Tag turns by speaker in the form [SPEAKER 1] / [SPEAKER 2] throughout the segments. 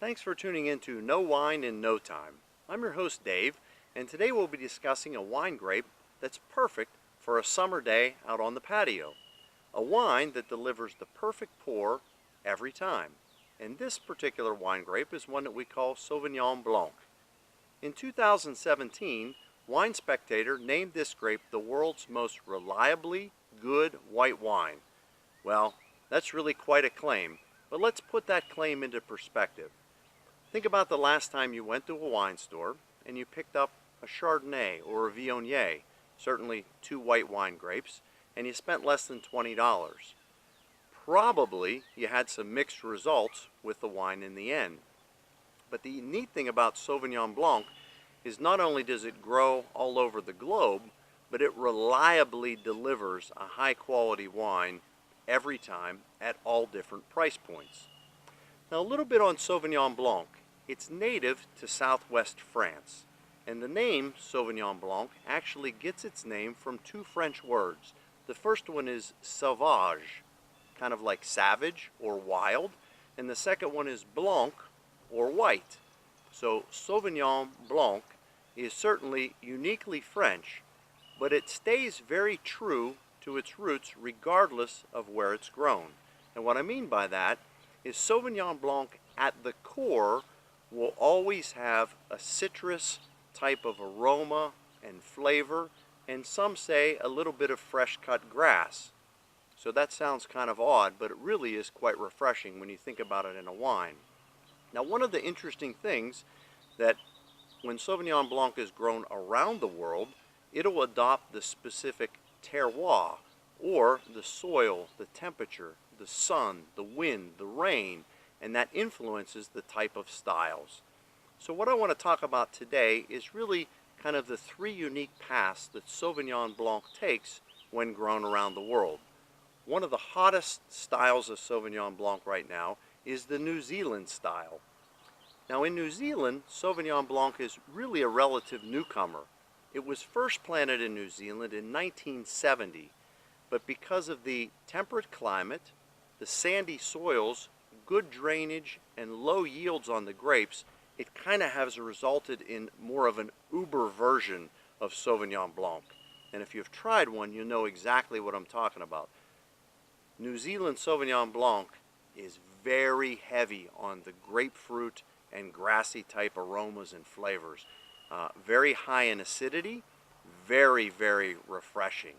[SPEAKER 1] Thanks for tuning in to No Wine in No Time. I'm your host Dave, and today we'll be discussing a wine grape that's perfect for a summer day out on the patio. A wine that delivers the perfect pour every time. And this particular wine grape is one that we call Sauvignon Blanc. In 2017, Wine Spectator named this grape the world's most reliably good white wine. Well, that's really quite a claim, but let's put that claim into perspective. Think about the last time you went to a wine store and you picked up a Chardonnay or a Viognier, certainly two white wine grapes, and you spent less than $20. Probably you had some mixed results with the wine in the end. But the neat thing about Sauvignon Blanc is not only does it grow all over the globe, but it reliably delivers a high quality wine every time at all different price points. Now a little bit on Sauvignon Blanc. It's native to southwest France, and the name Sauvignon Blanc actually gets its name from two French words. The first one is sauvage, kind of like savage or wild, and the second one is blanc or white. So Sauvignon Blanc is certainly uniquely French, but it stays very true to its roots regardless of where it's grown. And what I mean by that is Sauvignon Blanc at the core will always have a citrus type of aroma and flavor, and some say a little bit of fresh cut grass. So that sounds kind of odd, but it really is quite refreshing when you think about it in a wine. Now one of the interesting things that when Sauvignon Blanc is grown around the world, it'll adopt the specific terroir, or the soil, the temperature, the sun, the wind, the rain, and that influences the type of styles. So what I want to talk about today is really kind of the three unique paths that Sauvignon Blanc takes when grown around the world. One of the hottest styles of Sauvignon Blanc right now is the New Zealand style. Now in New Zealand, Sauvignon Blanc is really a relative newcomer. It was first planted in New Zealand in 1970, but because of the temperate climate, the sandy soils, good drainage, and low yields on the grapes, it kind of has resulted in more of an uber version of Sauvignon Blanc. And if you've tried one, you know exactly what I'm talking about. New Zealand Sauvignon Blanc is very heavy on the grapefruit and grassy type aromas and flavors. Very high in acidity, very, very refreshing.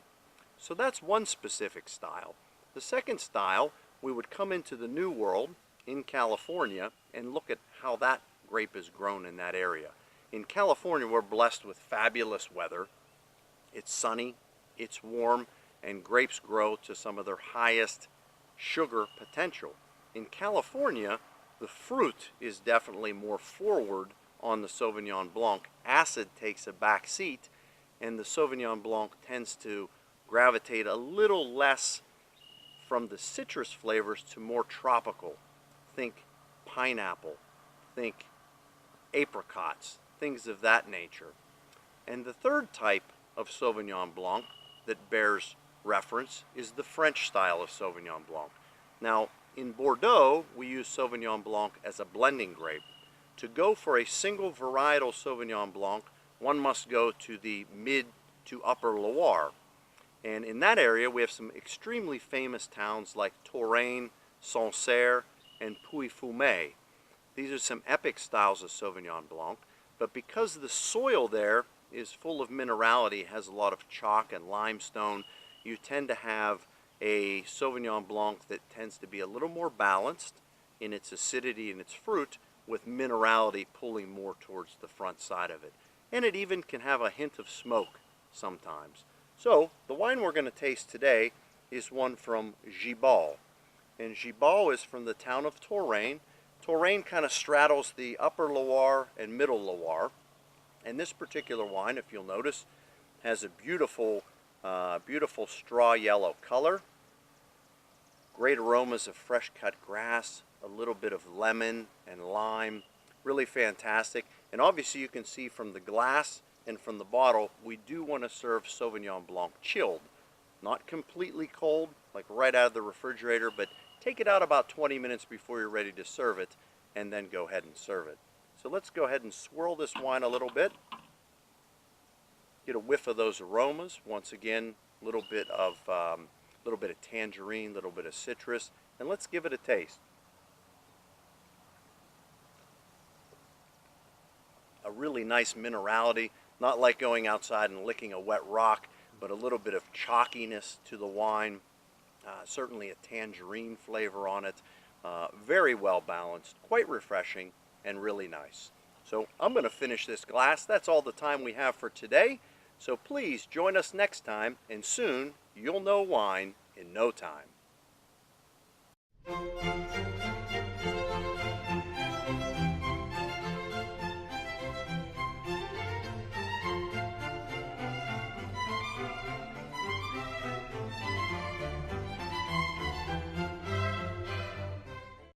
[SPEAKER 1] So that's one specific style. The second style, we would come into the New World in California and look at how that grape is grown in that area. In California, we're blessed with fabulous weather. It's sunny, it's warm, and grapes grow to some of their highest sugar potential. In California, the fruit is definitely more forward on the Sauvignon Blanc. Acid takes a back seat, and the Sauvignon Blanc tends to gravitate a little less from the citrus flavors to more tropical. Think pineapple, think apricots, things of that nature. And the third type of Sauvignon Blanc that bears reference is the French style of Sauvignon Blanc. Now, in Bordeaux, we use Sauvignon Blanc as a blending grape. To go for a single varietal Sauvignon Blanc, one must go to the mid to upper Loire. And in that area, we have some extremely famous towns like Touraine, Sancerre, and Puy-Fumé. These are some epic styles of Sauvignon Blanc, but because the soil there is full of minerality, has a lot of chalk and limestone, you tend to have a Sauvignon Blanc that tends to be a little more balanced in its acidity and its fruit, with minerality pulling more towards the front side of it. And it even can have a hint of smoke sometimes. So the wine we're going to taste today is one from Gibault. And Gibault is from the town of Touraine. Touraine kind of straddles the upper Loire and middle Loire. And this particular wine, if you'll notice, has a beautiful straw yellow color. Great aromas of fresh cut grass, a little bit of lemon and lime. Really fantastic. And obviously you can see from the glass and from the bottle, we do want to serve Sauvignon Blanc chilled. Not completely cold, like right out of the refrigerator, but take it out about 20 minutes before you're ready to serve it, and then go ahead and serve it. So let's go ahead and swirl this wine a little bit. Get a whiff of those aromas. Once again, a little bit of tangerine, a little bit of citrus, and let's give it a taste. A really nice minerality, not like going outside and licking a wet rock, but a little bit of chalkiness to the wine. Certainly a tangerine flavor on it. Very well balanced, quite refreshing, and really nice. So I'm going to finish this glass. That's all the time we have for today. So please join us next time, and soon you'll know wine in no time.